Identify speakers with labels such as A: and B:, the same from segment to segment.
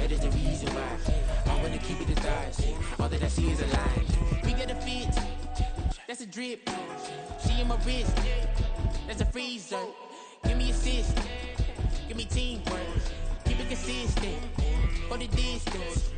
A: but it's the reason why I wanna keep it as eyes. All that I see is a lie. We got a fit, that's a drip. She in my wrist, that's a freezer. Give me assist, give me teamwork. Keep it consistent, for the distance.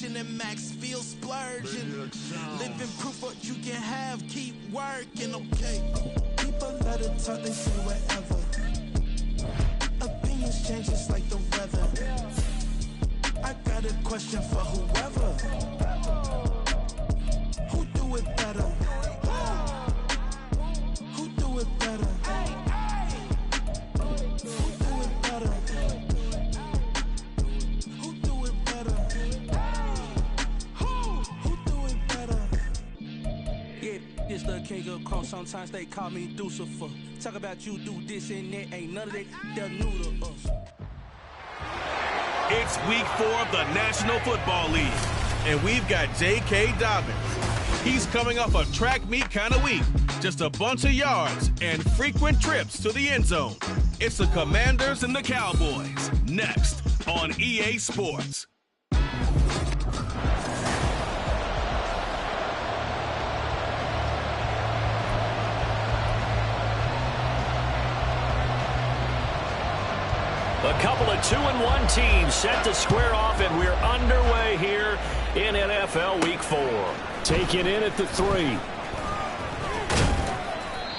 A: And max feel splurging. Living proof what you can have, keep working, okay? People let it talk, they say whatever. Opinions change just like the weather. I got a question for whoever. Who do it better? Who do it better?
B: This the king of cross, sometimes they call me Lucifer. Talk about you do this and that, ain't none of that, they're new to us.
C: It's week 4 of the National Football League, and we've got J.K. Dobbins. He's coming off a track meet kind of week, just a bunch of yards and frequent trips to the end zone. It's the Commanders and the Cowboys, next on EA Sports.
D: A couple of 2-1 teams set to square off, and we're underway here in NFL Week 4. Taken in at the 3.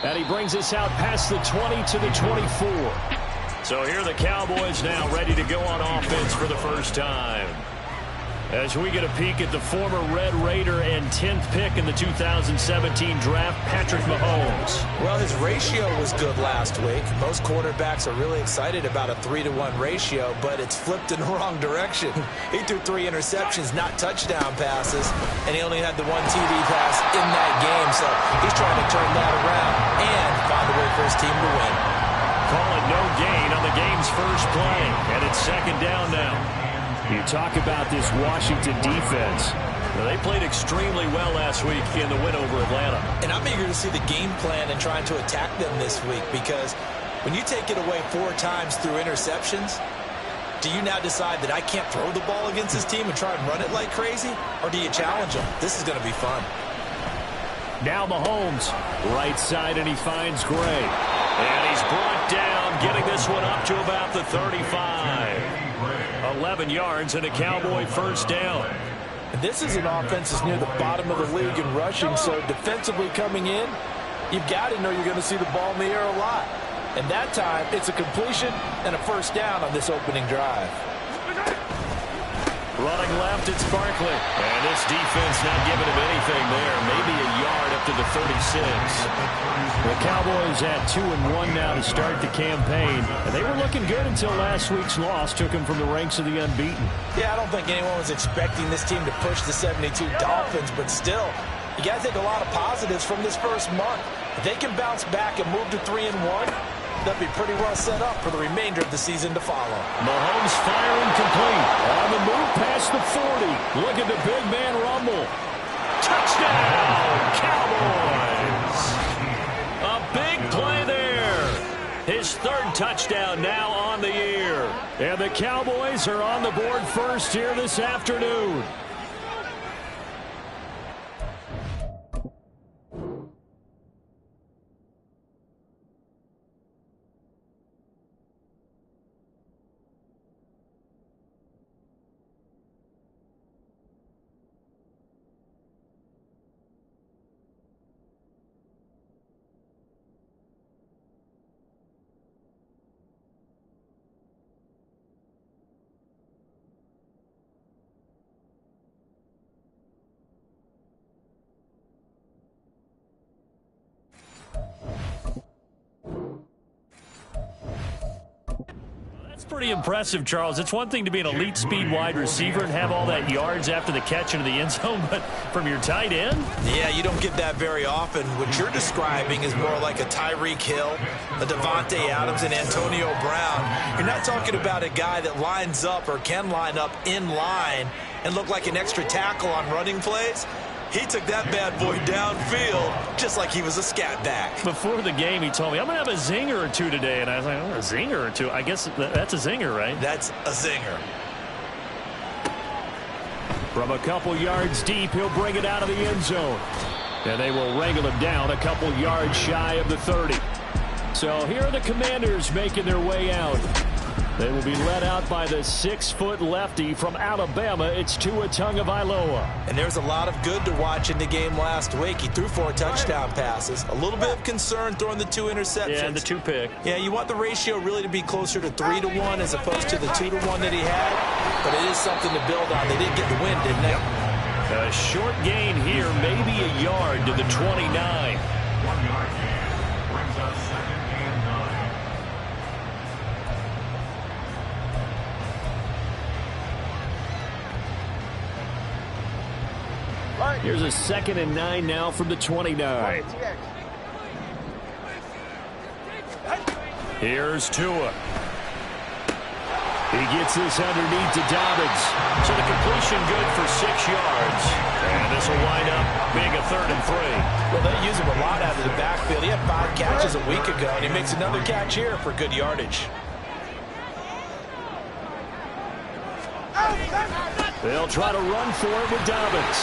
D: And he brings us out past the 20 to the 24. So here the Cowboys now ready to go on offense for the first time. As we get a peek at the former Red Raider and 10th pick in the 2017 draft, Patrick Mahomes.
E: Well, his ratio was good last week. Most quarterbacks are really excited about a 3-to-1 ratio, but it's flipped in the wrong direction. He threw 3 interceptions, not touchdown passes, and he only had the 1 TD pass in that game, so he's trying to turn that around and find a way for his team to win.
D: Call it no gain on the game's first play, and it's second down now. You talk about this Washington defense. Well, they played extremely well last week in the win over Atlanta.
E: And I'm eager to see the game plan and trying to attack them this week, because when you take it away 4 times through interceptions, do you now decide that I can't throw the ball against this team and try and run it like crazy? Or do you challenge them? This is going to be fun.
D: Now Mahomes, right side, and he finds Gray. And he's brought down, getting this one up to about the 35. 11 yards and a Cowboy first down.
E: And this is an offense that's near the bottom of the league in rushing, so defensively coming in, you've got to know you're going to see the ball in the air a lot. And that time, it's a completion and a first down on this opening drive.
D: Running left, it's Barkley. And this defense not giving him anything there. Maybe a yard up to the 36. The Cowboys at 2-1 now to start the campaign. And they were looking good until last week's loss took them from the ranks of the unbeaten.
E: Yeah, I don't think anyone was expecting this team to push the 72 Dolphins, but still, you got to take a lot of positives from this first month. If they can bounce back and move to 3-1, they'll be pretty well set up for the remainder of the season to follow.
D: Mahomes firing complete. On the move past the 40. Look at the big man rumble. Touchdown, Cowboys. A big play there. His 3rd touchdown now on the year. And the Cowboys are on the board first here this afternoon. pretty impressive, Charles. It's one thing to be an elite speed wide receiver and have all that yards after the catch into the end zone, but from your tight end?
E: Yeah, you don't get that very often. What you're describing is more like a Tyreek Hill, a Devontae Adams, and Antonio Brown. You're not talking about a guy that lines up or can line up in line and look like an extra tackle on running plays. He took that bad boy downfield just like he was a scat back.
D: Before the game, he told me, I'm going to have a zinger or two today. And I was like, oh, a zinger or two? I guess that's a zinger, right?
E: That's a zinger.
D: From a couple yards deep, he'll bring it out of the end zone. And they will wrangle him down a couple yards shy of the 30. So here are the Commanders making their way out. They will be led out by the 6-foot lefty from Alabama. It's Tua Tagovailoa.
E: And there's a lot of good to watch in the game last week. He threw 4 touchdown passes. A little bit of concern throwing the 2 interceptions.
D: Yeah, and the 2 pick.
E: Yeah, you want the ratio really to be closer to 3-to-1 as opposed to the 2-to-1 that he had. But it is something to build on. They did get the win, didn't they?
D: A short gain here, maybe a yard to the 29.
F: 1 yard gain brings us 2nd and 9.
D: Here's a 2nd and 9 now from the 29. Here's Tua. He gets this underneath to Dobbins. So the completion good for 6 yards. And this will wind up being a 3rd and 3.
E: Well, they use him a lot out of the backfield. He had 5 catches a week ago, and he makes another catch here for good yardage.
D: They'll try to run for it with Dobbins.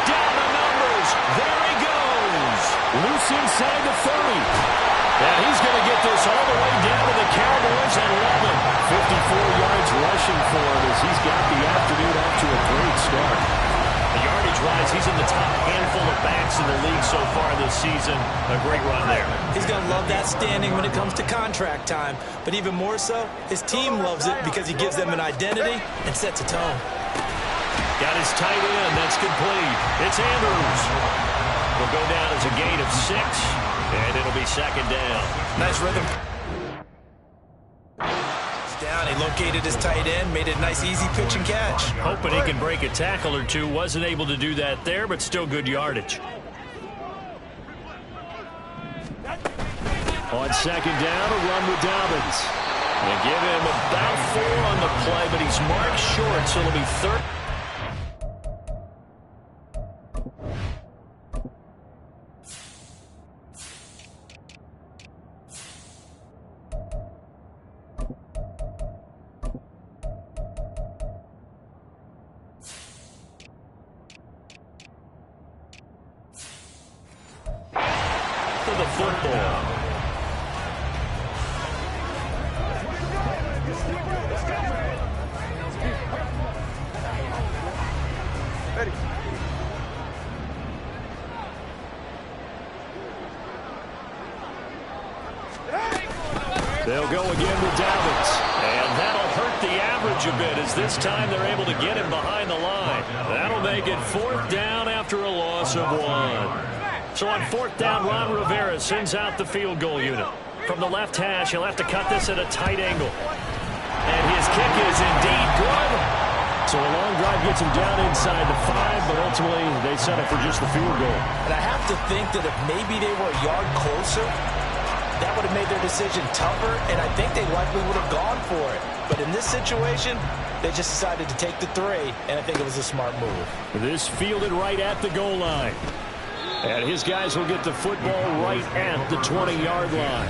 D: Down the numbers. There he goes. Loose inside the 30. And he's going to get this all the way down to the Cowboys at 11. 54 yards rushing for him as he's got the afternoon off to a great start. The yardage-wise, he's in the top handful of backs in the league so far this season. A great run there.
E: He's going to love that standing when it comes to contract time. But even more so, his team loves it because he gives them an identity and sets a tone.
D: Got his tight end. That's complete. It's Andrews. Will go down as a gain of 6, and it'll be 2nd down.
E: Nice rhythm. He's down. He located his tight end, made it a nice, easy pitch and catch.
D: Hoping he can break a tackle or two. Wasn't able to do that there, but still good yardage. On 2nd down, a run with Dobbins. They give him about 4 on the play, but he's marked short, so it'll be 3rd. The football. They'll go again with Dobbins. And that'll hurt the average a bit as this time they're able to get him behind the line. That'll make it 4th down after a loss of 1. So on 4th down, Ron Rivera sends out the field goal unit. From the left hash, he'll have to cut this at a tight angle. And his kick is indeed good. So a long drive gets him down inside the 5, but ultimately they settle for just the field goal.
E: And I have to think that if maybe they were a yard closer, that would have made their decision tougher, and I think they likely would have gone for it. But in this situation, they just decided to take the 3, and I think it was a smart move.
D: This fielded right at the goal line. And his guys will get the football right at the 20-yard line.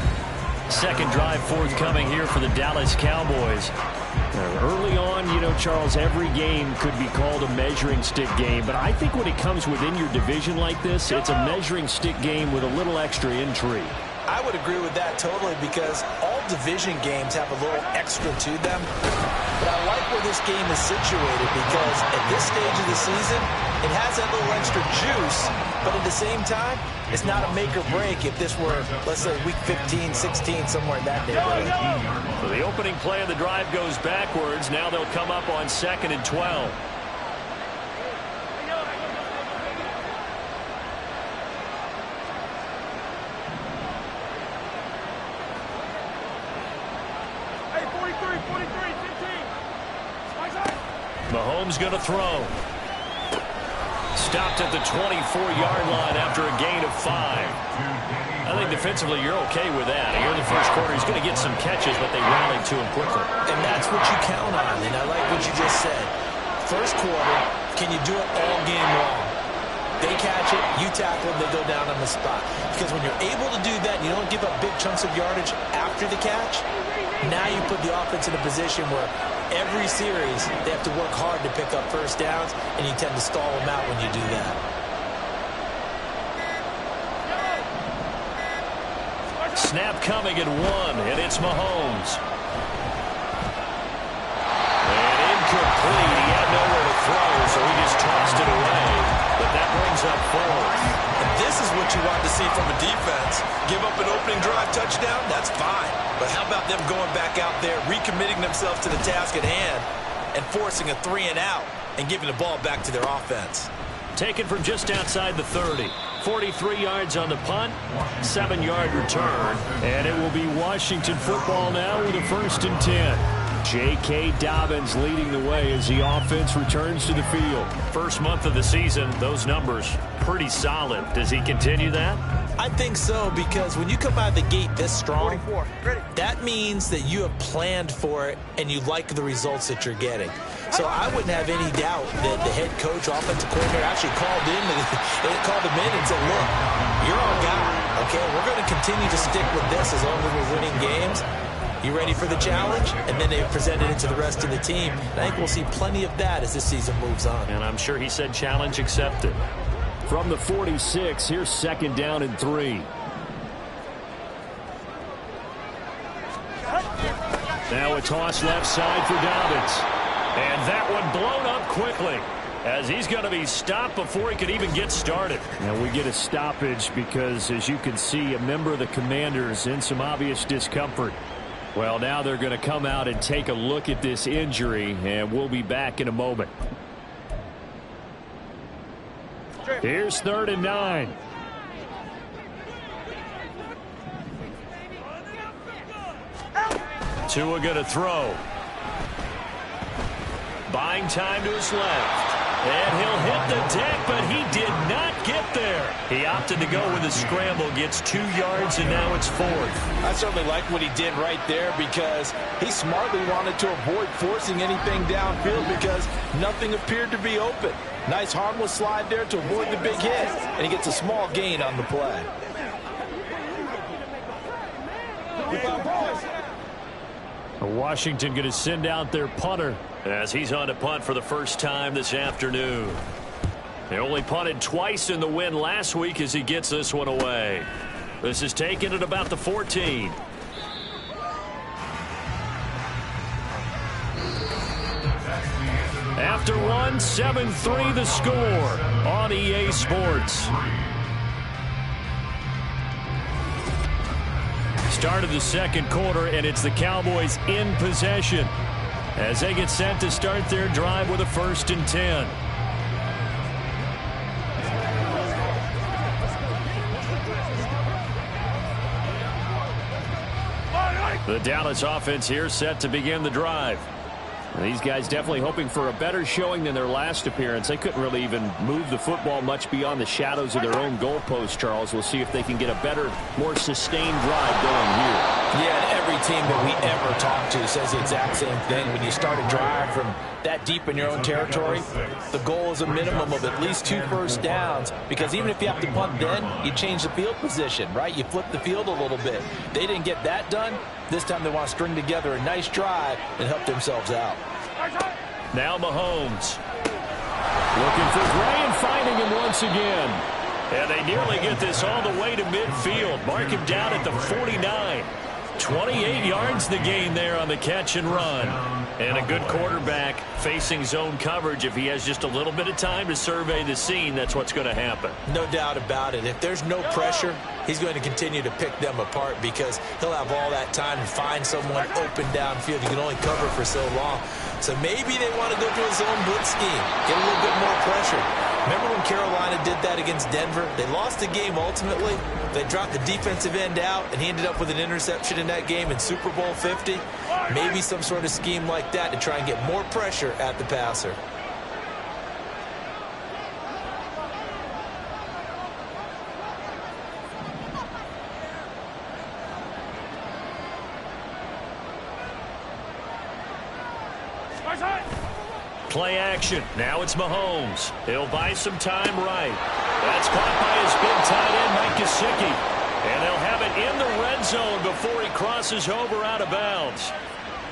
D: 2nd drive forthcoming here for the Dallas Cowboys. Early on, you know, Charles, every game could be called a measuring stick game. But I think when it comes within your division like this, it's a measuring stick game with a little extra intrigue.
E: I would agree with that totally because all division games have a little extra to them. But I like where this game is situated because at this stage of the season, it has that little extra juice. But at the same time, it's not a make or break if this were, let's say, week 15, 16, somewhere in that neighborhood.
D: So the opening play of the drive goes backwards. Now they'll come up on 2nd and 12.
B: Hey, 43.
D: Mahomes going to throw. Stopped at the 24-yard line after a gain of 5. I think defensively you're okay with that. Here in the first quarter, he's going to get some catches, but they rallied to him quickly.
E: And that's what you count on, and I like what you just said. First quarter, can you do it all game long? They catch it, you tackle them, they go down on the spot. Because when you're able to do that and you don't give up big chunks of yardage after the catch, now you put the offense in a position where every series they have to work hard to pick up first downs, and you tend to stall them out when you do that.
D: Snap coming at 1, and it's Mahomes. And incomplete. He had nowhere to throw, so he just tossed it away. But that brings up 4th.
E: And this is what you want to see from a defense. Give up an opening drive touchdown, that's fine. But how about them going back out there, recommitting themselves to the task at hand, and forcing a 3-and-out and giving the ball back to their offense.
D: Taken from just outside the 30. 43 yards on the punt, 7-yard return. And it will be Washington football now with a 1st and 10. J.K. Dobbins leading the way as the offense returns to the field. First month of the season, those numbers pretty solid. Does he continue that?
E: I think so, because when you come out of the gate this strong, that means that you have planned for it and you like the results that you're getting. So I wouldn't have any doubt that the head coach, offensive coordinator, actually called him in and said, look, you're our guy, okay? We're going to continue to stick with this as long as we're winning games. You ready for the challenge? And then they presented it to the rest of the team. And I think we'll see plenty of that as this season moves on.
D: And I'm sure he said challenge accepted. From the 46, here's 2nd down and 3. Now a toss left side for Dobbins. And that one blown up quickly as he's going to be stopped before he could even get started. And we get a stoppage because, as you can see, a member of the Commanders in some obvious discomfort. Well, now they're going to come out and take a look at this injury, and we'll be back in a moment. Here's 3rd and 9. Tua going to throw. Buying time to his left. And he'll hit the deck, but he did not get there. He opted to go with a scramble, gets 2 yards, and now it's 4th.
E: I certainly like what he did right there because he smartly wanted to avoid forcing anything downfield because nothing appeared to be open. Nice harmless slide there to avoid the big hit, and he gets a small gain on the play.
D: Washington going to send out their punter as he's on to punt for the first time this afternoon. They only punted twice in the win last week as he gets this one away. This is taken at about the 14. After 1, 7-3 the score on EA Sports. Start of the second quarter, and it's the Cowboys in possession as they get set to start their drive with a 1st and 10. The Dallas offense here set to begin the drive. These guys definitely hoping for a better showing than their last appearance. They couldn't really even move the football much beyond the shadows of their own goalpost, Charles. We'll see if they can get a better, more sustained drive going here.
E: Yeah, and every team that we ever talk to says the exact same thing. When you start a drive from that deep in your own territory, the goal is a minimum of at least 2 first downs, because even if you have to punt then, you change the field position, right? You flip the field a little bit. They didn't get that done. This time they want to string together a nice drive and help themselves out.
D: Now Mahomes. Looking for Gray and finding him once again. And they nearly get this all the way to midfield. Mark him down at the 49. 28 yards the gain there on the catch and run. And a good quarterback facing zone coverage. If he has just a little bit of time to survey the scene, that's what's going to happen.
E: No doubt about it. If there's no pressure, he's going to continue to pick them apart because he'll have all that time to find someone open downfield. You can only cover for so long. So maybe they want to go to a zone blitz scheme, get a little bit more pressure. Remember when Carolina did that against Denver? They lost the game ultimately. They dropped the defensive end out, and he ended up with an interception in that game in Super Bowl 50. Maybe some sort of scheme like that to try and get more pressure at the passer.
D: Play action. Now it's Mahomes. He'll buy some time right. That's caught by his big tight end, Mike Gesicki. And they'll have it in the red zone before he crosses over out of bounds.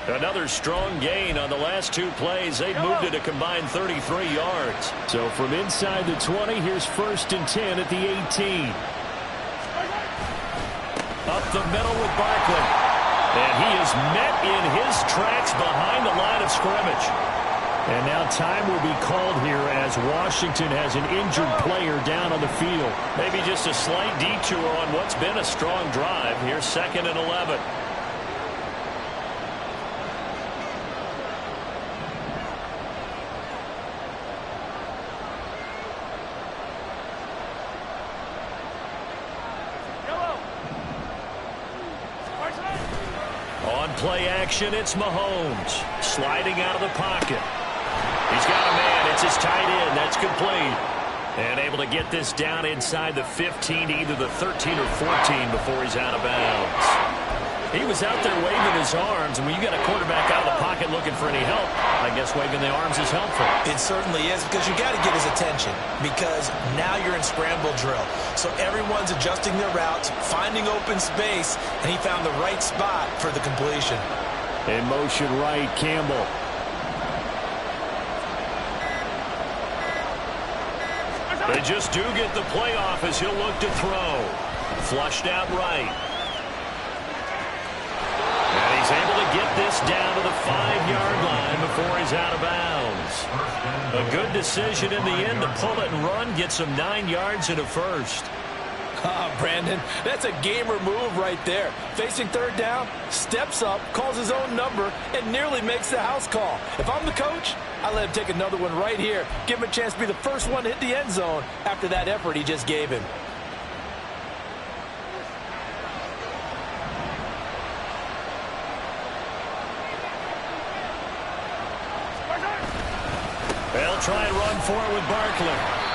D: Another strong gain on the last two plays. They've moved it a combined 33 yards. So from inside the 20, here's 1st and 10 at the 18. Up the middle with Barkley. And he is met in his tracks behind the line of scrimmage. And now time will be called here as Washington has an injured player down on the field. Maybe just a slight detour on what's been a strong drive. Here's 2nd and 11. On play action, it's Mahomes sliding out of the pocket. He's got a man. It's his tight end. That's complete. And able to get this down inside the 15 to either the 13 or 14 before he's out of bounds. He was out there waving his arms, and when you got a quarterback out of the pocket looking for any help, I guess waving the arms is helpful.
E: It certainly is, because you got to get his attention, because now you're in scramble drill. So everyone's adjusting their routes, finding open space, and he found the right spot for the completion.
D: In motion right, Campbell. They just do get the playoff as he'll look to throw. Flushed out right. And he's able to get this down to the 5-yard line before he's out of bounds. A good decision in the end to pull it and run, get some 9 yards and a first.
E: Brandon, that's a gamer move right there. Facing 3rd down, steps up, calls his own number, and nearly makes the house call. If I'm the coach, I let him take another one right here. Give him a chance to be the first one to hit the end zone after that effort he just gave him.
D: They'll try and run for it with Barkley.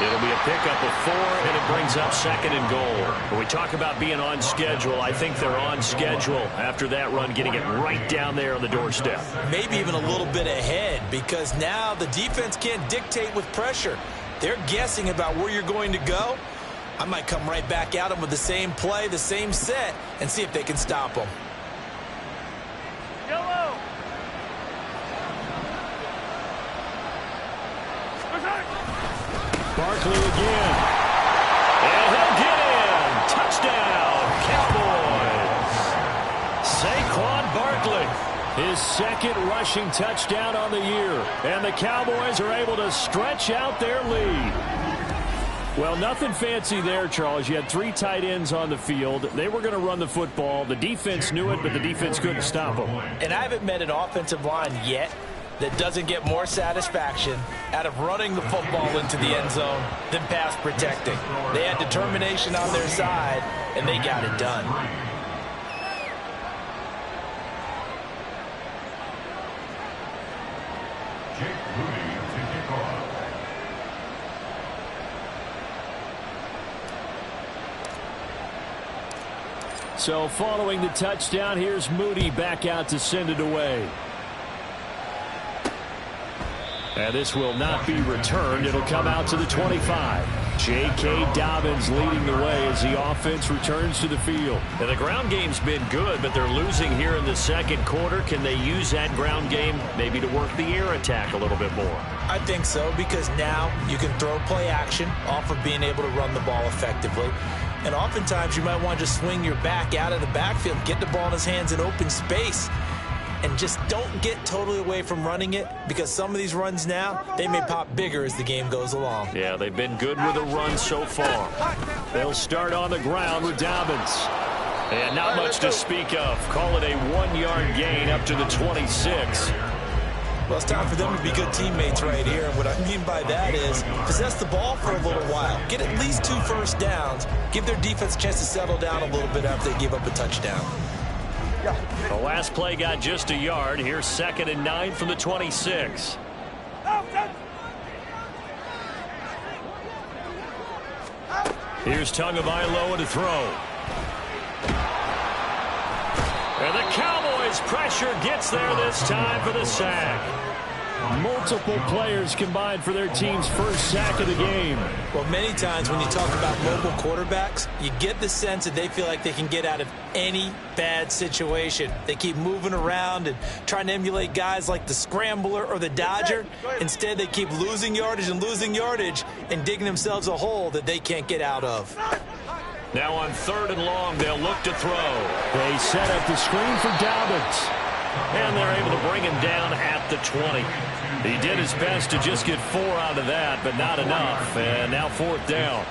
D: It'll be a pickup of 4, and it brings up 2nd and goal. When we talk about being on schedule, I think they're on schedule after that run, getting it right down there on the doorstep.
E: Maybe even a little bit ahead, because now the defense can't dictate with pressure. They're guessing about where you're going to go. I might come right back at them with the same play, the same set, and see if they can stop them.
D: Barkley again. And he'll get in. Touchdown, Cowboys. Saquon Barkley, his 2nd rushing touchdown on the year. And the Cowboys are able to stretch out their lead. Well, nothing fancy there, Charles. You had 3 tight ends on the field. They were going to run the football. The defense knew it, but the defense couldn't stop them.
E: And I haven't met an offensive line yet that doesn't get more satisfaction out of running the football into the end zone than pass protecting. They had determination on their side, and they got it done.
D: So following the touchdown, here's Moody back out to send it away. And this will not be returned. It'll come out to the 25. J.K. Dobbins leading the way as the offense returns to the field. And the ground game's been good, but they're losing here in the 2nd quarter. Can they use that ground game maybe to work the air attack a little bit more?
E: I think so, because now you can throw play action off of being able to run the ball effectively. And oftentimes you might want to just swing your back out of the backfield, get the ball in his hands in open space. And just don't get totally away from running it, because some of these runs now, they may pop bigger as the game goes along.
D: Yeah, they've been good with a run so far. They'll start on the ground with Dobbins. And not much to speak of. Call it a 1-yard gain up to the 26.
E: Well, it's time for them to be good teammates right here. And what I mean by that is possess the ball for a little while. Get at least 2 first downs. Give their defense a chance to settle down a little bit after they give up a touchdown.
D: The last play got just a yard. Here's 2nd and 9 from the 26. Here's Tagovailoa to throw. And the Cowboys pressure gets there this time for the sack. Multiple players combined for their team's first sack of the game.
E: Well, many times when you talk about mobile quarterbacks, you get the sense that they feel like they can get out of any bad situation. They keep moving around and trying to emulate guys like the Scrambler or the Dodger. Instead, they keep losing yardage and digging themselves a hole that they can't get out of.
D: Now on 3rd and long, they'll look to throw. They set up the screen for Dobbins. And they're able to bring him down at the 20. He did his best to just get 4 out of that, but not enough. And now 4th down.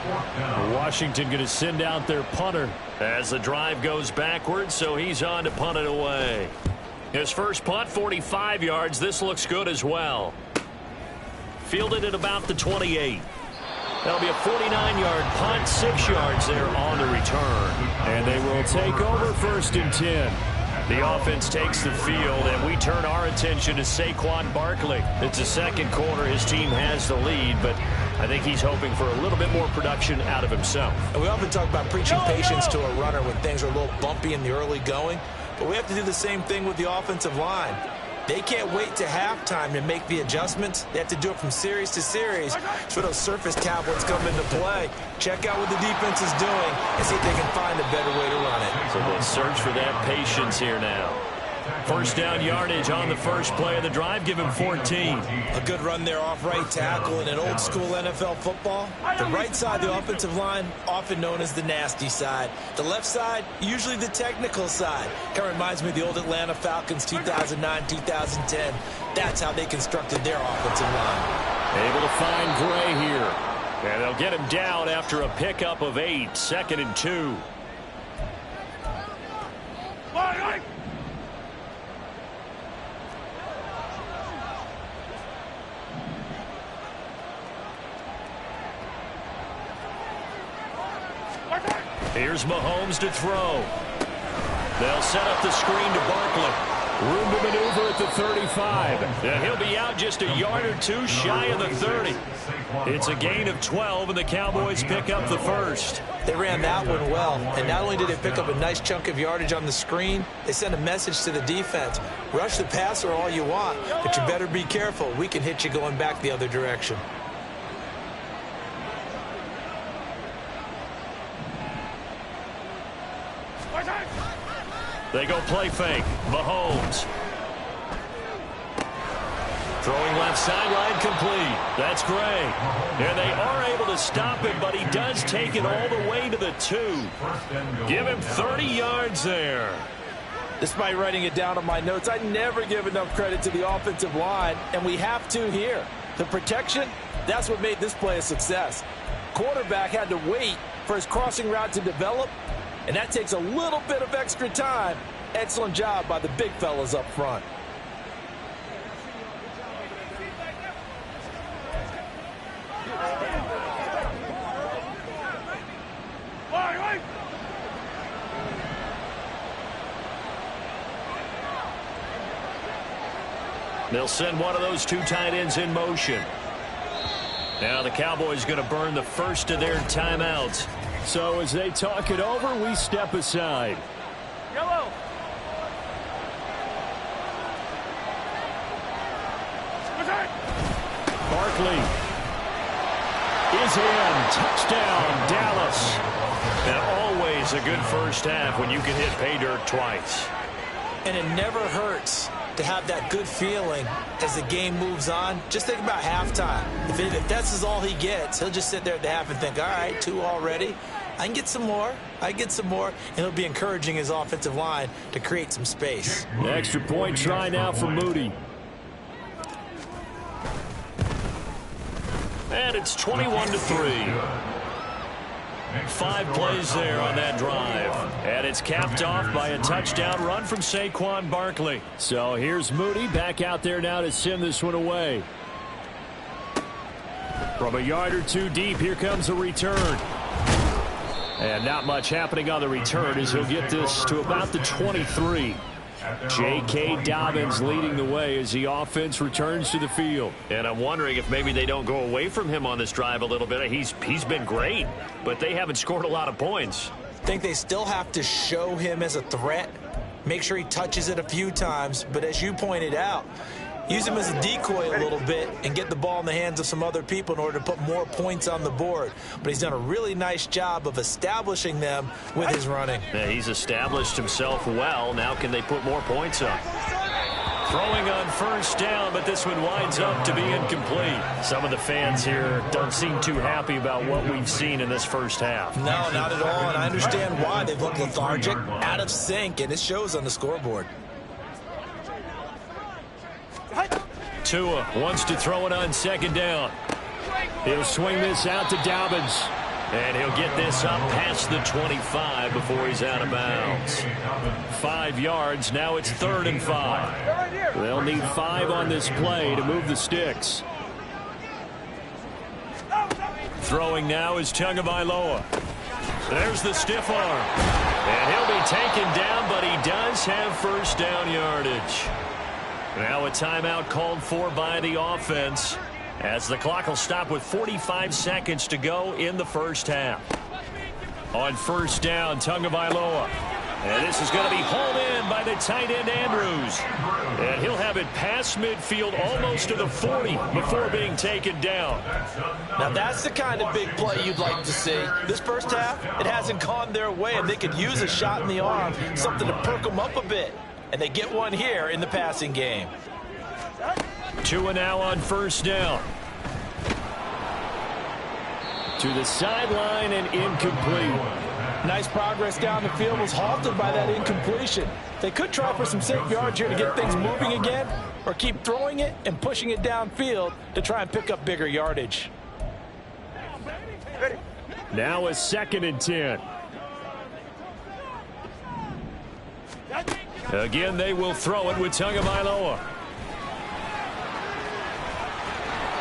D: Washington going to send out their punter as the drive goes backwards, so he's on to punt it away. His first punt, 45 yards. This looks good as well. Fielded at about the 28. That'll be a 49-yard punt, 6 yards there on the return. And they will take over 1st and 10. The offense takes the field, and we turn our attention to Saquon Barkley. It's the 2nd quarter. His team has the lead, but I think he's hoping for a little bit more production out of himself.
E: And we often talk about preaching patience to a runner when things are a little bumpy in the early going, but we have to do the same thing with the offensive line. They can't wait to halftime to make the adjustments. They have to do it from series to series. So those surface tablets come into play. Check out what the defense is doing and see if they can find a better way to run it.
D: So they'll search for that patience here now. First down yardage on the first play of the drive. Give him 14.
E: A good run there off right tackle in an old school NFL football. The right side of the offensive line, often known as the nasty side. The left side, usually the technical side. Kind of reminds me of the old Atlanta Falcons 2009, 2010. That's how they constructed their offensive line.
D: Able to find Gray here. And they'll get him down after a pickup of 8. 2nd and 2. Here's Mahomes to throw. They'll set up the screen to Barkley. Room to maneuver at the 35. And he'll be out just a yard or 2 shy of the 30. It's a gain of 12, and the Cowboys pick up the first.
E: They ran that one well, and not only did they pick up a nice chunk of yardage on the screen, they sent a message to the defense. Rush the passer all you want, but you better be careful. We can hit you going back the other direction.
D: They go play fake. Mahomes. Throwing left sideline complete. That's Gray. And they are able to stop him, but he does take it all the way to the 2. Give him 30 yards there.
E: Despite writing it down on my notes, I never give enough credit to the offensive line, and we have to here. The protection, that's what made this play a success. Quarterback had to wait for his crossing route to develop, and that takes a little bit of extra time. Excellent job by the big fellas up front.
D: They'll send one of those 2 tight ends in motion. Now the Cowboys going to burn the first of their timeouts. So as they talk it over, we step aside.
B: Yellow.
D: Barkley is in. Touchdown, Dallas. And always a good first half when you can hit pay dirt twice.
E: And it never hurts to have that good feeling as the game moves on. Just think about halftime. If that's all he gets, he'll just sit there at the half and think, all right, 2 already. I can get some more. And he'll be encouraging his offensive line to create some space.
D: Extra point try now for Moody. And it's 21-3. 5 plays there on that drive. And it's capped off by a touchdown run from Saquon Barkley. So here's Moody back out there now to send this one away. From a yard or two deep, here comes a return. And not much happening on the return as he'll get this to about the 23. J.K. Dobbins leading the way as the offense returns to the field.
G: And I'm wondering if maybe they don't go away from him on this drive a little bit. He's been great, but they haven't scored a lot of points.
E: I think they still have to show him as a threat, make sure he touches it a few times, but as you pointed out, use him as a decoy a little bit and get the ball in the hands of some other people in order to put more points on the board. But he's done a really nice job of establishing them with his running.
G: Yeah, he's established himself well. Now can they put more points up?
D: Throwing on first down, but this one winds up to be incomplete. Some of the fans here don't seem too happy about what we've seen in this first half.
E: No, not at all, and I understand why. They've looked lethargic, out of sync, and it shows on the scoreboard.
D: Tua wants to throw it on second down. He'll swing this out to Dobbins. And he'll get this up past the 25 before he's out of bounds. 5 yards. Now it's 3rd and 5. They'll need 5 on this play to move the sticks. Throwing now is Tagovailoa. There's the stiff arm. And he'll be taken down, but he does have first down yardage. Now a timeout called for by the offense, as the clock will stop with 45 seconds to go in the first half. On first down, Tagovailoa. And this is going to be hauled in by the tight end Andrews. And he'll have it past midfield almost to the 40 before being taken down.
E: Now that's the kind of big play you'd like to see. This first half, it hasn't gone their way, and they could use a shot in the arm, something to perk them up a bit. And they get one here in the passing game.
D: Tua now on first down. To the sideline and incomplete.
E: Nice progress down the field, was halted by that incompletion. They could try for some safe yards here to get things moving again, or keep throwing it and pushing it downfield to try and pick up bigger yardage.
D: Now a 2nd and 10. Again, they will throw it with Tagovailoa.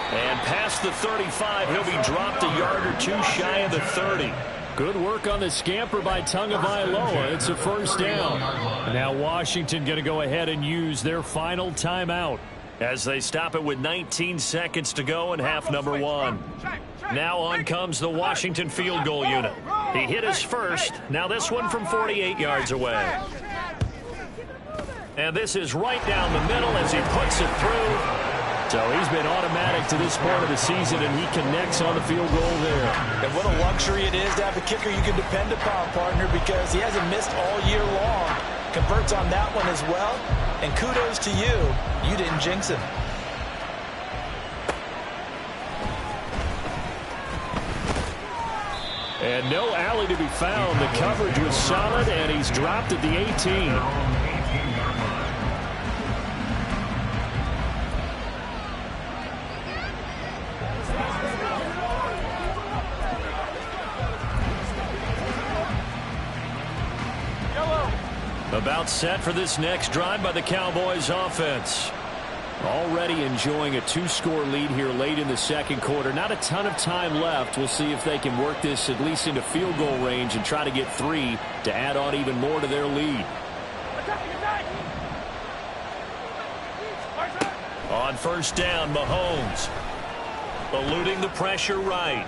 D: And past the 35, he'll be dropped a yard or two shy of the 30. Good work on the scamper by Tagovailoa. It's a first down. Now Washington going to go ahead and use their final timeout as they stop it with 19 seconds to go in half number 1. Now on comes the Washington field goal unit. He hit his first. Now this one from 48 yards away. And this is right down the middle as he puts it through. So he's been automatic to this point of the season, and he connects on the field goal there.
E: And what a luxury it is to have a kicker you can depend upon, partner, because he hasn't missed all year long. Converts on that one as well. And kudos to you. You didn't jinx him.
D: And no alley to be found. The coverage was solid, and he's dropped at the 18. About set for this next drive by the Cowboys offense. Already enjoying a 2-score lead here late in the second quarter. Not a ton of time left. We'll see if they can work this at least into field goal range and try to get 3 to add on even more to their lead. On first down, Mahomes eluding the pressure right.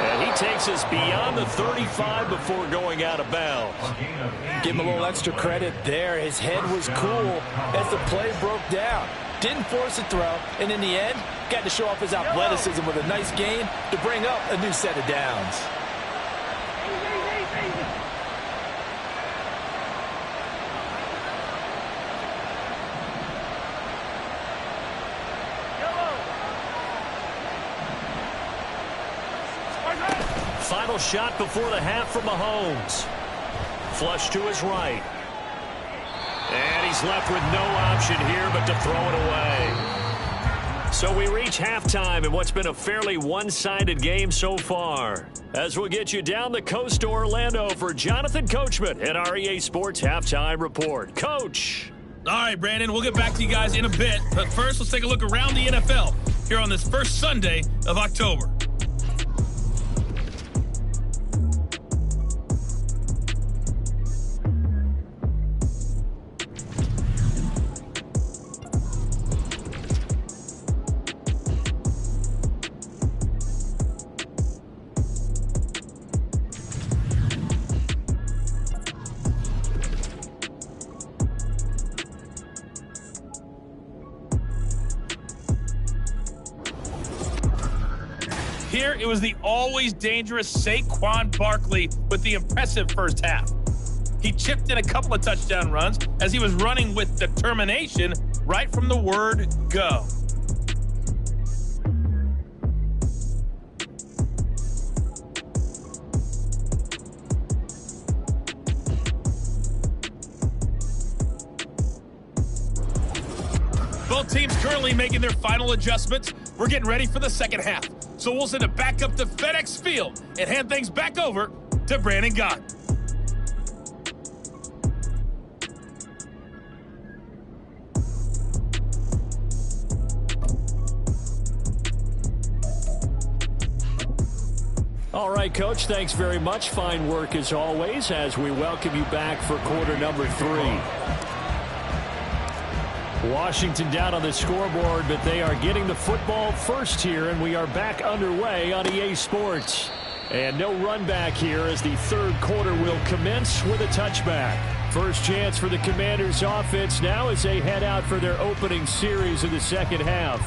D: And he takes us beyond the 35 before going out of bounds.
E: Give him a little extra credit there. His head was cool as the play broke down. Didn't force a throw, and in the end, got to show off his athleticism with a nice gain to bring up a new set of downs.
D: Final shot before the half from Mahomes. Flush to his right. And he's left with no option here but to throw it away. So we reach halftime in what's been a fairly one-sided game so far. As we'll get you down the coast to Orlando for Jonathan Coachman at our EA Sports Halftime Report. Coach.
H: All right, Brandon, we'll get back to you guys in a bit. But first, let's take a look around the NFL here on this first Sunday of October. Here, it was the always dangerous Saquon Barkley with the impressive first half. He chipped in a couple of touchdown runs as he was running with determination right from the word go. Both teams currently making their final adjustments. We're getting ready for the second half. So we'll send it back up to FedEx Field and hand things back over to Brandon Gott.
D: All right, Coach, thanks very much. Fine work as always as we welcome you back for quarter number 3. Washington down on the scoreboard, but they are getting the football first here, and we are back underway on EA Sports. And no run back here as the third quarter will commence with a touchback. First chance for the Commanders' offense now as they head out for their opening series of the second half.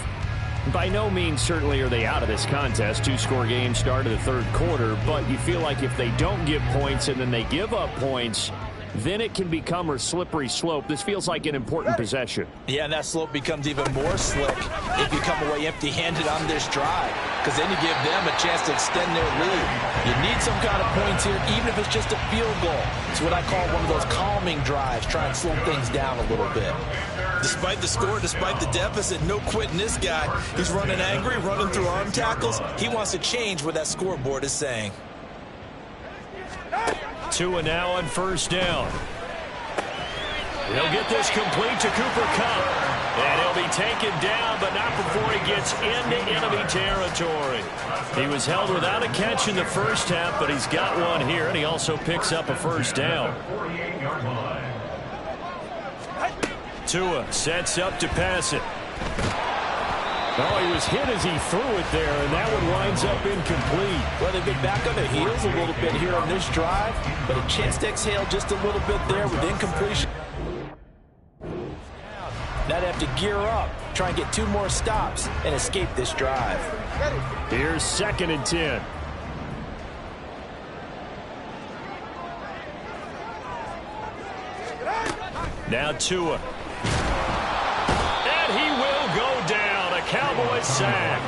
D: By no means certainly are they out of this contest. 2-score game start of the third quarter, but you feel like if they don't get points and then they give up points, then it can become a slippery slope. This feels like an important possession.
E: Yeah, and that slope becomes even more slick if you come away empty-handed on this drive, because then you give them a chance to extend their lead. You need some kind of points here, even if it's just a field goal. It's what I call one of those calming drives, try and slow things down a little bit. Despite the score, despite the deficit, no quitting this guy. He's running angry, running through arm tackles. He wants to change what that scoreboard is saying.
D: Tua now on first down. He'll get this complete to Cooper Kupp. And he'll be taken down, but not before he gets into enemy territory. He was held without a catch in the first half, but he's got one here, and he also picks up a first down. Tua sets up to pass it. Oh, he was hit as he threw it there, and that one winds up incomplete.
E: Well, they've been back on their heels a little bit here on this drive, but a chance to exhale just a little bit there with incompletion. Now they have to gear up, try and get 2 more stops, and escape this drive.
D: Here's 2nd and 10. Now Tua. And he will go down. Cowboys sack.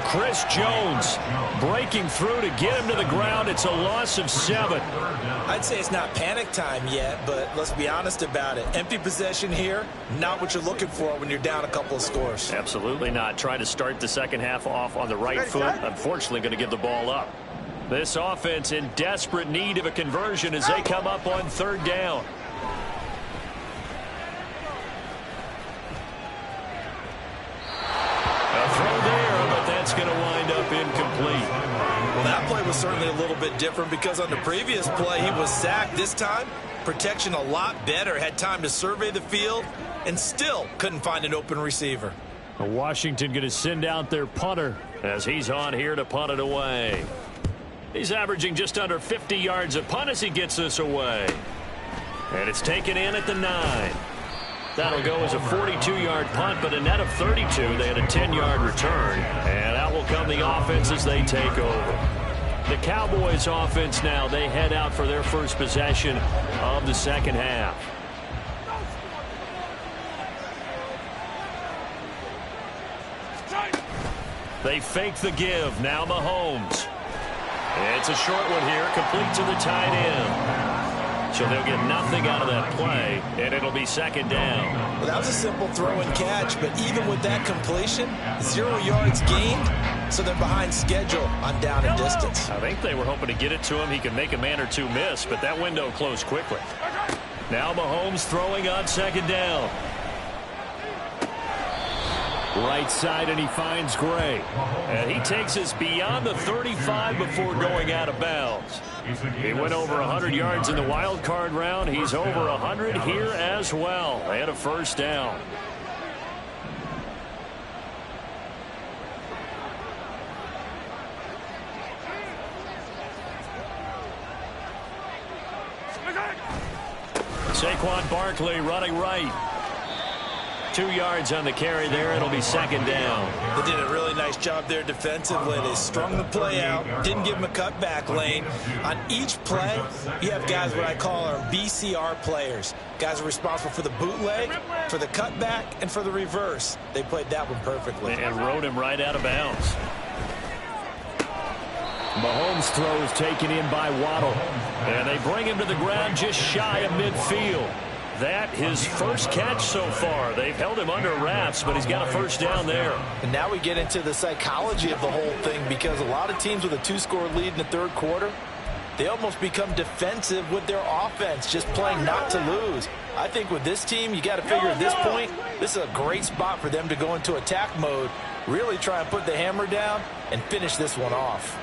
D: Chris Jones breaking through to get him to the ground. It's a loss of 7.
E: I'd say it's not panic time yet, but let's be honest about it. Empty possession here, not what you're looking for when you're down a couple of scores.
D: Absolutely not. Trying to start the second half off on the right foot. Unfortunately, going to give the ball up. This offense in desperate need of a conversion as they come up on 3rd down. That's going to wind up incomplete.
E: Well, that play was certainly a little bit different because on the previous play, he was sacked. This time, protection a lot better. Had time to survey the field and still couldn't find an open receiver.
D: Washington going to send out their punter as he's on here to punt it away. He's averaging just under 50 yards a punt as he gets this away. And it's taken in at the 9. That'll go as a 42-yard punt, but a net of 32. They had a 10-yard return. And out will come the offense as they take over. The Cowboys offense now, they head out for their first possession of the second half. They fake the give. Now Mahomes. It's a short one here, complete to the tight end. So they'll get nothing out of that play, and it'll be second down.
E: Well, that was a simple throw and catch, but even with that completion, 0 yards gained, so they're behind schedule on down and distance.
D: I think they were hoping to get it to him. He can make a man or two miss, but that window closed quickly. Now Mahomes throwing on second down. Right side, and he finds Gray. And he takes us beyond the 35 before going out of bounds. He went over 100 yards in the wild card round. He's over 100 here as well. And a first down. Saquon Barkley running right. 2 yards on the carry there. It'll be second down.
E: They did a really nice job there defensively. They strung the play out, didn't give him a cutback lane. On each play, you have guys what I call our BCR players. Guys are responsible for the bootleg, for the cutback, and for the reverse. They played that one perfectly.
D: And rode him right out of bounds. Mahomes throws taken in by Waddle. And they bring him to the ground just shy of midfield. That his first catch so far. They've held him under wraps, but he's got a first down there.
E: And now we get into the psychology of the whole thing, because a lot of teams with a 2-score lead in the third quarter, they almost become defensive with their offense, just playing not to lose. I think with this team, you got to figure at this point, this is a great spot for them to go into attack mode, really try and put the hammer down and finish this one off.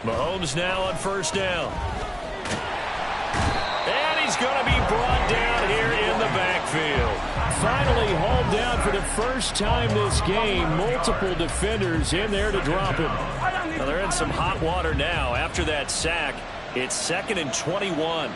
D: Mahomes now on first down. And he's going to be brought down here in the backfield. Finally hauled down for the first time this game. Multiple defenders in there to drop him. Well, they're in some hot water now. After that sack, it's 2nd and 21.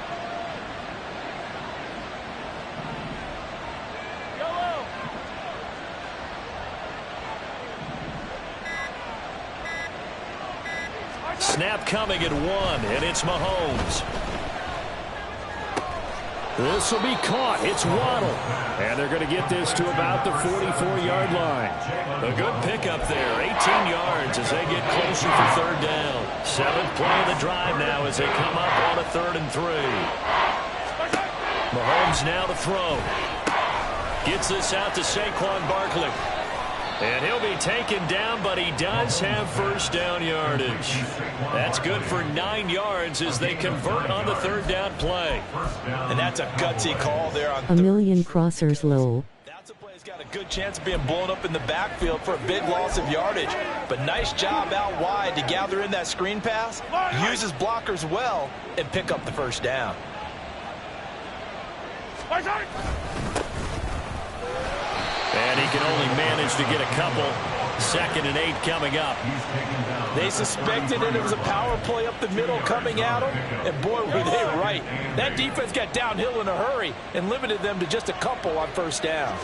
D: Snap coming at 1, and it's Mahomes. This will be caught. It's Waddle. And they're going to get this to about the 44-yard line. A good pickup there. 18 yards as they get closer for third down. 7th play of the drive now as they come up on a 3rd and 3. Mahomes now to throw. Gets this out to Saquon Barkley. And he'll be taken down, but he does have first down yardage. That's good for 9 yards as they convert on the third down play.
E: And that's a gutsy call there on
I: a million crossers low.
E: That's a play that's got a good chance of being blown up in the backfield for a big loss of yardage. But nice job out wide to gather in that screen pass, use his blockers well, and pick up the first down.
D: And he can only manage to get a couple. 2nd and 8 coming up.
E: They suspected it was a power play up the middle coming at them, and boy, were they right. That defense got downhill in a hurry and limited them to just a couple on first down.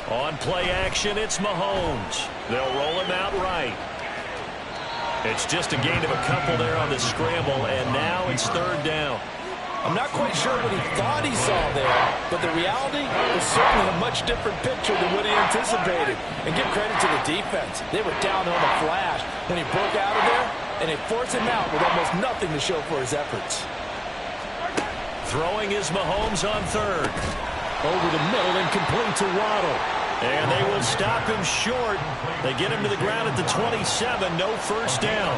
D: On play action, it's Mahomes. They'll roll him out right. It's just a gain of a couple there on the scramble, and now it's third down.
E: I'm not quite sure what he thought he saw there, but the reality was certainly a much different picture than what he anticipated. And give credit to the defense. They were down on the flash, and he broke out of there, and they forced him out with almost nothing to show for his efforts.
D: Throwing is Mahomes on 3rd. Over the middle and complete to Waddle. And they will stop him short. They get him to the ground at the 27. No first down.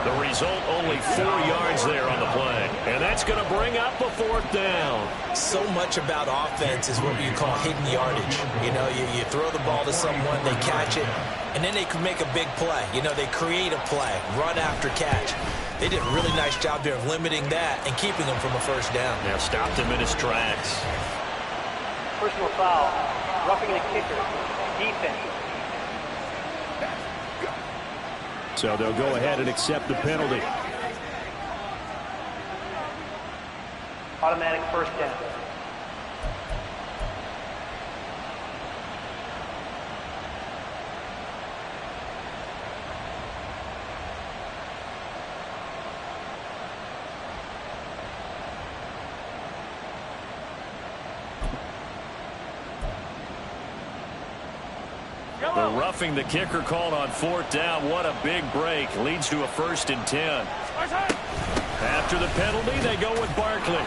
D: The result, only 4 yards there on the play. And that's going to bring up a 4th down.
E: So much about offense is what you call hidden yardage. You know, you throw the ball to someone, they catch it, and then they can make a big play. You know, they create a play, run after catch. They did a really nice job there of limiting that and keeping him from a first down.
D: Yeah, stopped him in his tracks.
J: Personal foul. Roughing the kicker. Defense.
D: So they'll go ahead and accept the penalty.
J: Automatic first down.
D: The roughing the kicker called on 4th down. What a big break. Leads to a 1st and 10. After the penalty, they go with Barkley.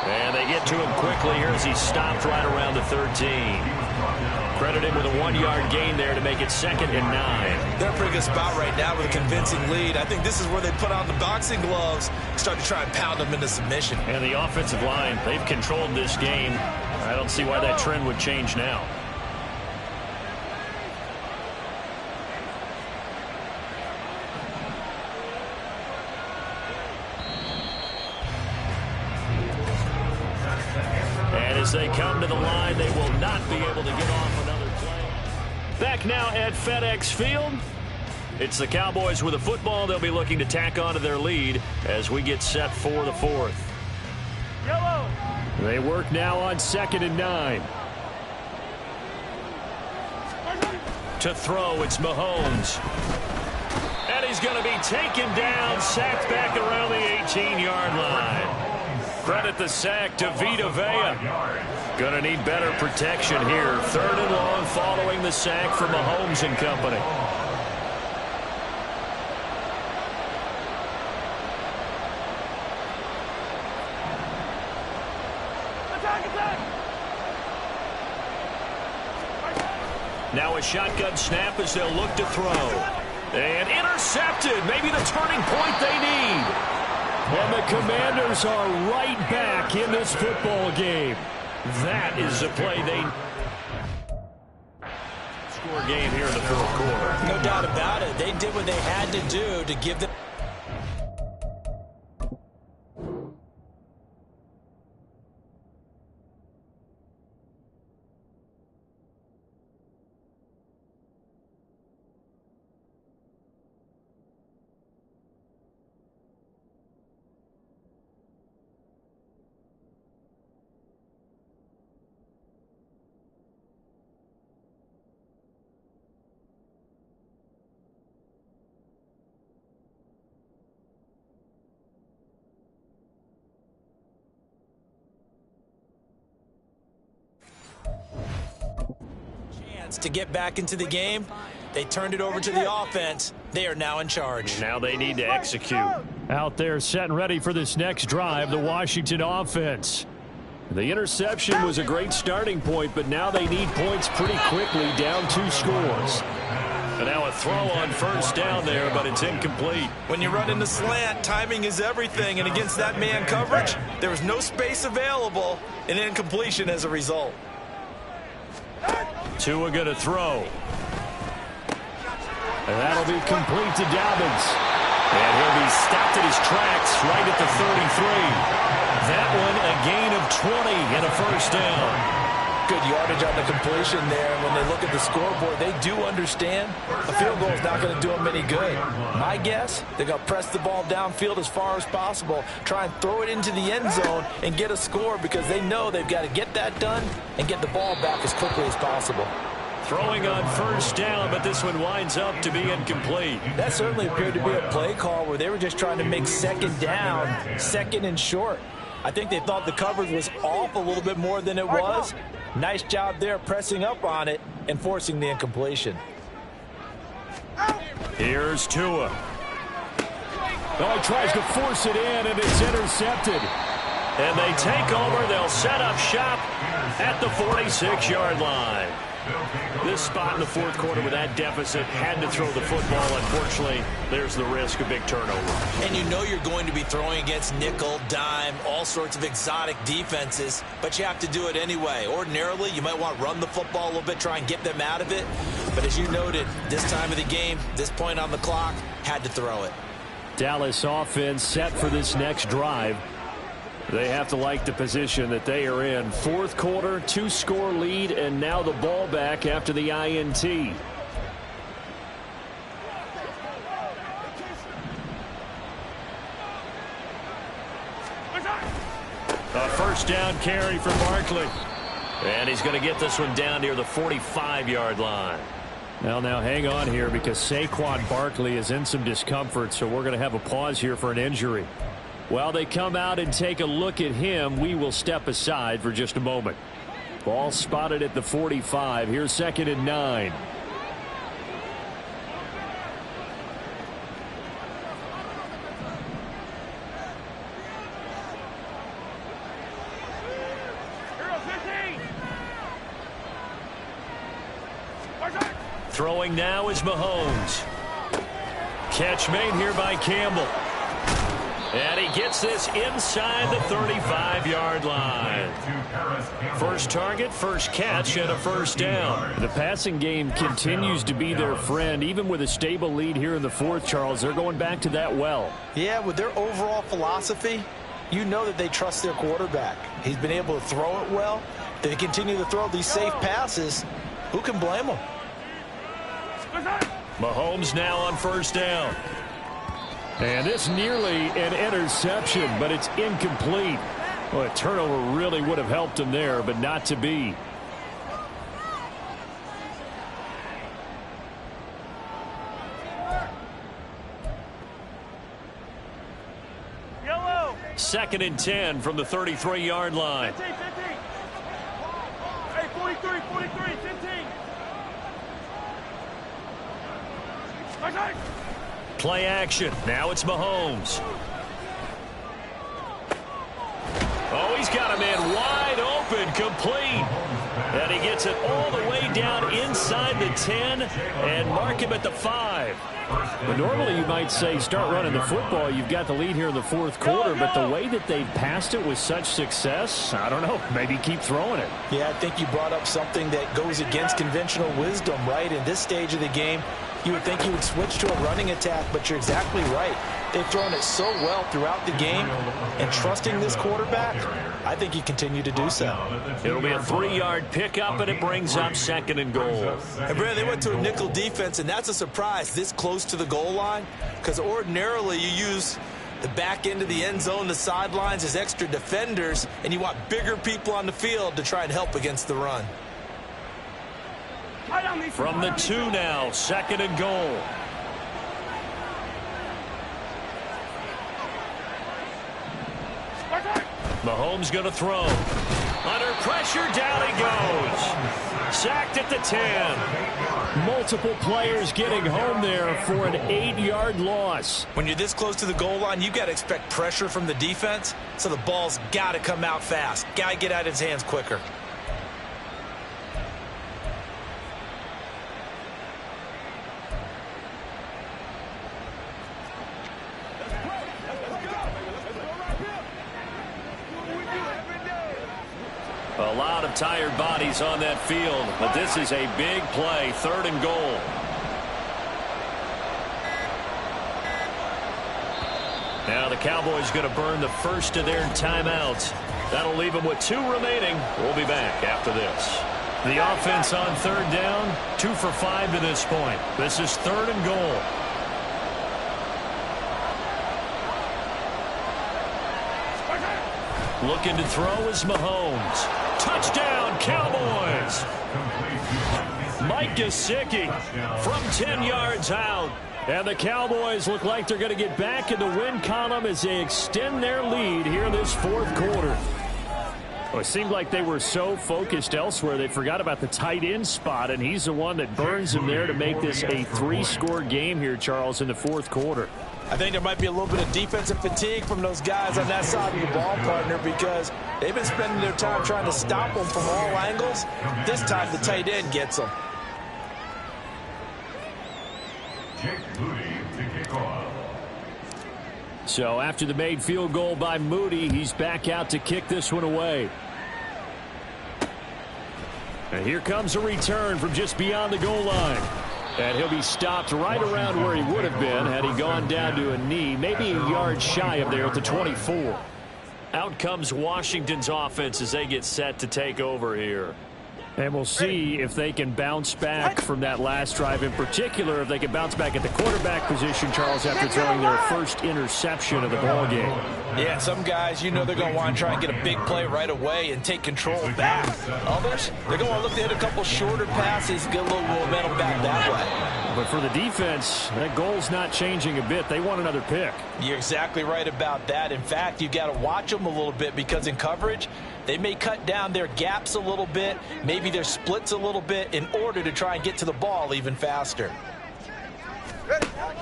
D: And they get to him quickly here as he stopped right around the 13. Credit him with a 1-yard gain there to make it 2nd and 9.
E: They're in a pretty good spot right now with a convincing lead. I think this is where they put on the boxing gloves, start to try and pound them into submission.
D: And the offensive line, they've controlled this game. I don't see why that trend would change now. As they come to the line, they will not be able to get off another play. Back now at FedEx Field. It's the Cowboys with a football. They'll be looking to tack on to their lead as we get set for the 4th.
J: Yellow.
D: They work now on 2nd and 9. To throw, it's Mahomes. And he's going to be taken down, sacked back around the 18-yard line. Credit the sack to Vita Vea. Going to need better protection here. 3rd and long following the sack from Mahomes and company. Now a shotgun snap as they'll look to throw. And intercepted. Maybe the turning point they need. And the Commanders are right back in this football game. That is the play they score game here in the 4th quarter.
E: No doubt about it. They did what they had to do to give them. To get back into the game, they turned it over to the offense. They are now in charge.
D: Now they need to execute. Out there set and ready for this next drive, the Washington offense. The interception was a great starting point, but now they need points pretty quickly, down 2 scores. And now a throw on 1st down there, but it's incomplete.
E: When you run in the slant, timing is everything, and against that man coverage, there was no space available, and incompletion as a result.
D: Tua going to throw. And that'll be complete to Dobbins. And he'll be stopped at his tracks right at the 33. That one a gain of 20 and a 1st down.
E: Good yardage on the completion there. When they look at the scoreboard, they do understand a field goal is not going to do them any good. My guess, they're going to press the ball downfield as far as possible, try and throw it into the end zone and get a score because they know they've got to get that done and get the ball back as quickly as possible.
D: Throwing on 1st down, but this one winds up to be incomplete.
E: That certainly appeared to be a play call where they were just trying to make 2nd down, 2nd and short. I think they thought the coverage was off a little bit more than it was. Nice job there pressing up on it and forcing the incompletion.
D: Here's Tua. Oh, he tries to force it in, and it's intercepted. And they take over. They'll set up shop at the 46-yard line. This spot in the 4th quarter with that deficit, had to throw the football. Unfortunately, there's the risk of big turnover.
E: And you know you're going to be throwing against nickel, dime, all sorts of exotic defenses, but you have to do it anyway. Ordinarily, you might want to run the football a little bit, try and get them out of it. But as you noted, this time of the game, this point on the clock, had to throw it.
D: Dallas offense set for this next drive. They have to like the position that they are in. 4th quarter, 2-score lead, and now the ball back after the INT. A 1st down carry for Barkley. And he's going to get this one down near the 45-yard line. Now hang on here because Saquon Barkley is in some discomfort, so we're going to have a pause here for an injury. While they come out and take a look at him, we will step aside for just a moment. Ball spotted at the 45. Here's 2nd and 9. Throwing now is Mahomes. Catch made here by Campbell. And he gets this inside the 35-yard line. First target, first catch, and a first down. The passing game continues to be their friend. Even with a stable lead here in the fourth, Charles, they're going back to that well.
E: Yeah, with their overall philosophy, you know that they trust their quarterback. He's been able to throw it well. They continue to throw these safe passes. Who can blame them?
D: Mahomes now on first down. And this nearly an interception, but it's incomplete. Well, a turnover really would have helped him there, but not to be.
J: Yellow.
D: 2nd and 10 from the 33-yard line.
J: 15, 15. Hey, 43, 43, 15.
D: Play action. Now it's Mahomes. Oh, he's got a man wide open, complete. And he gets it all the way down inside the 10 and mark him at the 5. But normally you might say start running the football. You've got the lead here in the fourth quarter, but the way that they've passed it with such success, I don't know, maybe keep throwing it.
E: Yeah, I think you brought up something that goes against conventional wisdom, right? In this stage of the game, you would think you would switch to a running attack, but you're exactly right. They've thrown it so well throughout the game, and trusting this quarterback, I think you continue to do so.
D: It'll be a 3-yard pickup, and it brings up 2nd and goal.
E: And Brad, they went to a nickel defense, and that's a surprise this close to the goal line, because ordinarily you use the back end of the end zone, the sidelines as extra defenders, and you want bigger people on the field to try and help against the run.
D: From the 2 now, 2nd and goal. Mahomes going to throw. Under pressure, down he goes. Sacked at the 10. Multiple players getting home there for an 8-yard loss.
E: When you're this close to the goal line, you've got to expect pressure from the defense, so the ball's got to come out fast. Got to get out of his hands quicker.
D: A lot of tired bodies on that field, but this is a big play, 3rd and goal. Now the Cowboys going to burn the first of their timeouts. That'll leave them with 2 remaining. We'll be back after this. The offense on 3rd down, 2 for 5 to this point. This is 3rd and goal. Looking to throw is Mahomes. Touchdown, Cowboys! Mike Gesicki from 10 yards out. And the Cowboys look like they're going to get back in the win column as they extend their lead here in this fourth quarter. Well, it seemed like they were so focused elsewhere they forgot about the tight end spot, and he's the one that burns them there to make this a 3-score game here, Charles, in the fourth quarter.
E: I think there might be a little bit of defensive fatigue from those guys on that side of the ball, partner, because they've been spending their time trying to stop them from all angles. This time the tight end gets them.
D: So after the made field goal by Moody, he's back out to kick this one away. And here comes a return from just beyond the goal line. And he'll be stopped right around where he would have been had he gone down to a knee, maybe a yard shy of there at the 24. Out comes Washington's offense as they get set to take over here. And we'll see if they can bounce back from that last drive, in particular if they can bounce back at the quarterback position, Charles, after throwing their first interception of the ballgame.
E: Yeah, some guys, you know they're going to want to try and get a big play right away and take control back. Others, they're going to want to look to hit a couple shorter passes, get a little momentum back that way.
D: But for the defense, that goal's not changing a bit. They want another pick.
E: You're exactly right about that. In fact, you've got to watch them a little bit because in coverage, they may cut down their gaps a little bit, maybe their splits a little bit in order to try and get to the ball even faster.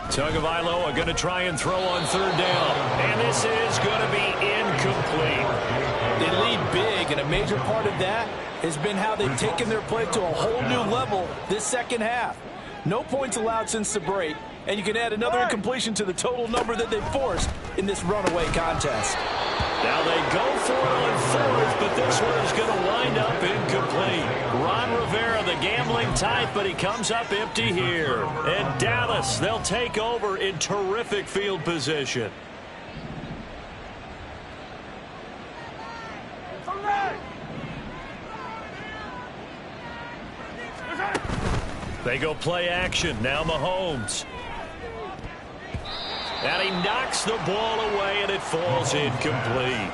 D: Tagovailoa going to try and throw on 3rd down. And this is going to be incomplete.
E: They lead big, think, and a major part of that has been how they've taken their play to a whole new level this second half. No points allowed since the break, and you can add another incompletion to the total number that they forced in this runaway contest.
D: Now they go for it on fourth, but this one is going to wind up incomplete. Ron Rivera, the gambling type, but he comes up empty here. And Dallas, they'll take over in terrific field position. They go play action. Now Mahomes. And he knocks the ball away, and it falls incomplete.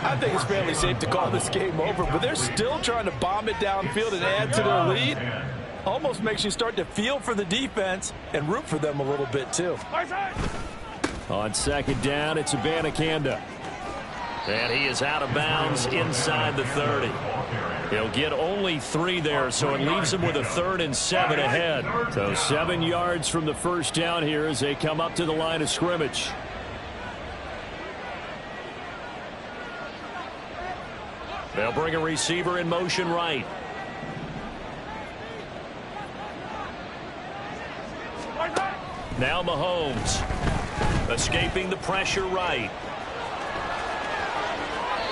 E: I think it's fairly safe to call this game over, but they're still trying to bomb it downfield and add to their lead. Almost makes you start to feel for the defense and root for them a little bit, too.
D: On second down, it's Abanikanda. And he is out of bounds inside the 30. He'll get only 3 there, so it leaves him with a 3rd and 7 ahead. So 7 yards from the first down here as they come up to the line of scrimmage. They'll bring a receiver in motion right. Now Mahomes. Escaping the pressure right.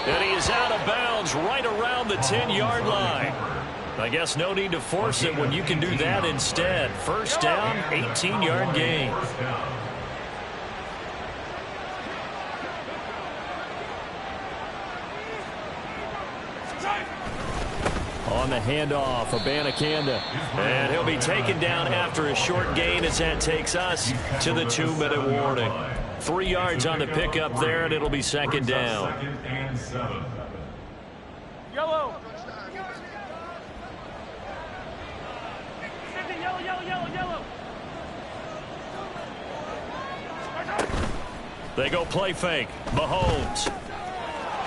D: And he is out of bounds right around the 10-yard line. I guess no need to force it when you can do that instead. First down, 18-yard gain. On the handoff, Abanikanda. And he'll be taken down after a short gain as that takes us to the 2-minute warning. 3 yards on the pickup there, and it'll be second down.
J: Yellow. Yellow.
D: They go play fake. Mahomes.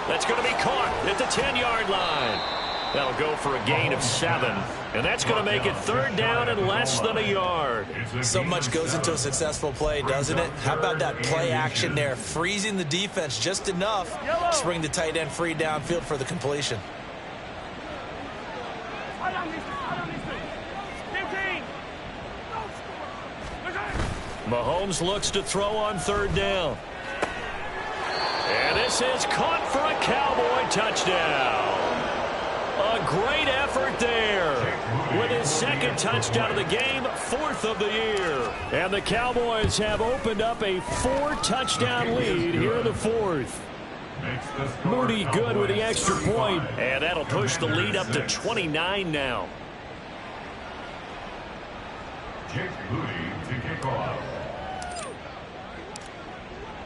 D: That's going to be caught at the 10-yard line. That'll go for a gain of 7. And that's going to make it 3rd down and less than a yard.
E: So much goes into a successful play, doesn't it? How about that play action there? Freezing the defense just enough to bring the tight end free downfield for the completion.
D: Mahomes looks to throw on 3rd down. And this is caught for a Cowboy touchdown. A great effort there. With his 2nd touchdown of the game, 4th of the year. And the Cowboys have opened up a 4-touchdown lead here in the 4th. Moody good with the extra point. And that'll push the lead up to 29 now.
F: Jake Moody to kick off.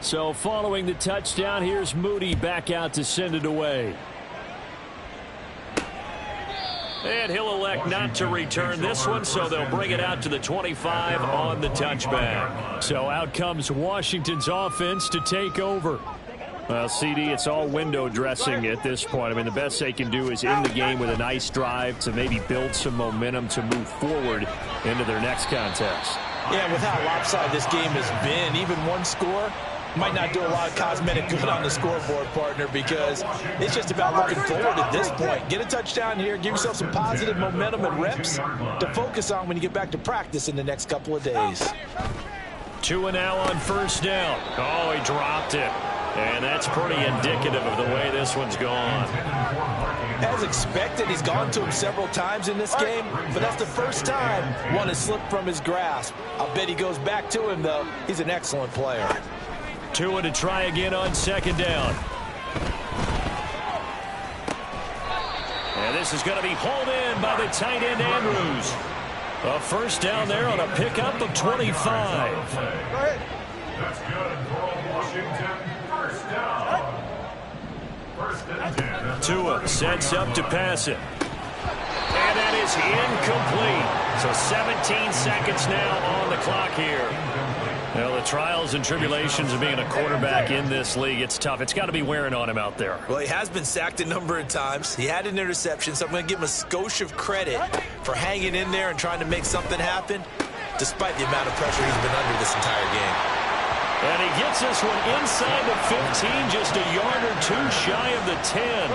D: So following the touchdown, here's Moody back out to send it away. And he'll elect not to return this one, so they'll bring it out to the 25 on the touchback. So out comes Washington's offense to take over. Well, CD, it's all window dressing at this point. I mean, the best they can do is end the game with a nice drive to maybe build some momentum to move forward into their next contest.
E: Yeah, with how lopsided this game has been, even one score might not do a lot of cosmetic good on the scoreboard, partner, because it's just about looking forward at this point. Get a touchdown here, give yourself some positive momentum and reps to focus on when you get back to practice in the next couple of days.
D: 2 now on 1st down. Oh, he dropped it. And that's pretty indicative of the way this one's gone.
E: As expected, he's gone to him several times in this game, but that's the first time one has slipped from his grasp. I'll bet he goes back to him, though. He's an excellent player.
D: Tua to try again on 2nd down. And this is going to be hauled in by the tight end Andrews. A 1st down there on a pickup of 25.
F: That's good for Washington. 1st down. 1st and 10.
D: Tua sets up to pass it. And that is incomplete. So 17 seconds now on the clock here. Well, the trials and tribulations of being a quarterback in this league, it's tough. It's got to be wearing on him out there.
E: Well, he has been sacked a number of times. He had an interception, so I'm going to give him a skosh of credit for hanging in there and trying to make something happen, despite the amount of pressure he's been under this entire game.
D: And he gets this one inside the 15, just a yard or 2 shy of the 10.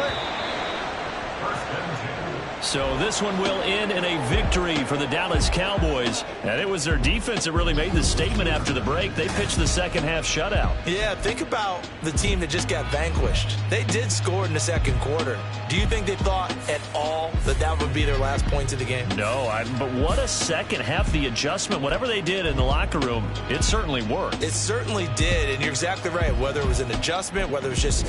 D: So this one will end in a victory for the Dallas Cowboys. And it was their defense that really made the statement after the break. They pitched the second half shutout.
E: Yeah, think about the team that just got vanquished. They did score in the second quarter. Do you think they thought at all that that would be their last points of the game?
D: No, but what a second half. The adjustment, whatever they did in the locker room, it certainly worked.
E: It certainly did, and you're exactly right. Whether it was an adjustment, whether it was just...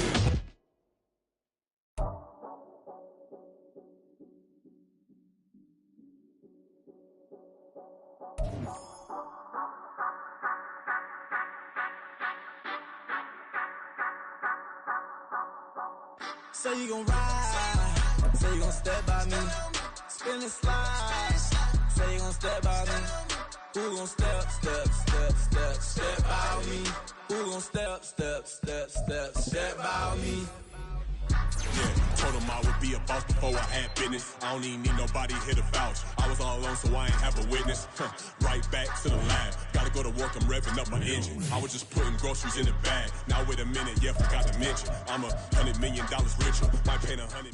B: Say you gon' ride, say you gon' step by me, spin and slide, say you gon' step by me, who gon' step by me, who gon' step by me.
K: Yeah, told him I would be a boss before I had business. I don't even need nobody here to vouch. I was all alone, so I ain't have a witness. Right back to the lab. Gotta go to work, I'm revving up my engine. I was just putting groceries in the bag. Now wait a minute, yeah, forgot to mention. I'm $100 million richer. Might pay $100 million.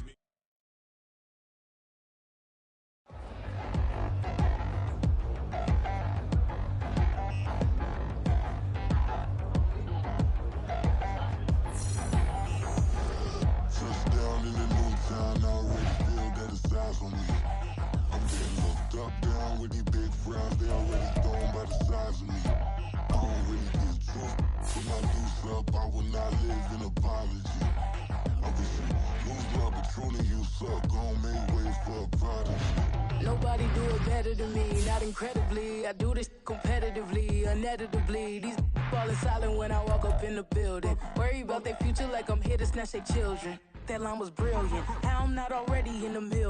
L: Nobody do it better than me, not incredibly. I do this competitively, uneditably. These falling silent when I walk up in the building. Worry about their future like I'm here to snatch their children. That line was brilliant. How I'm not already in the middle.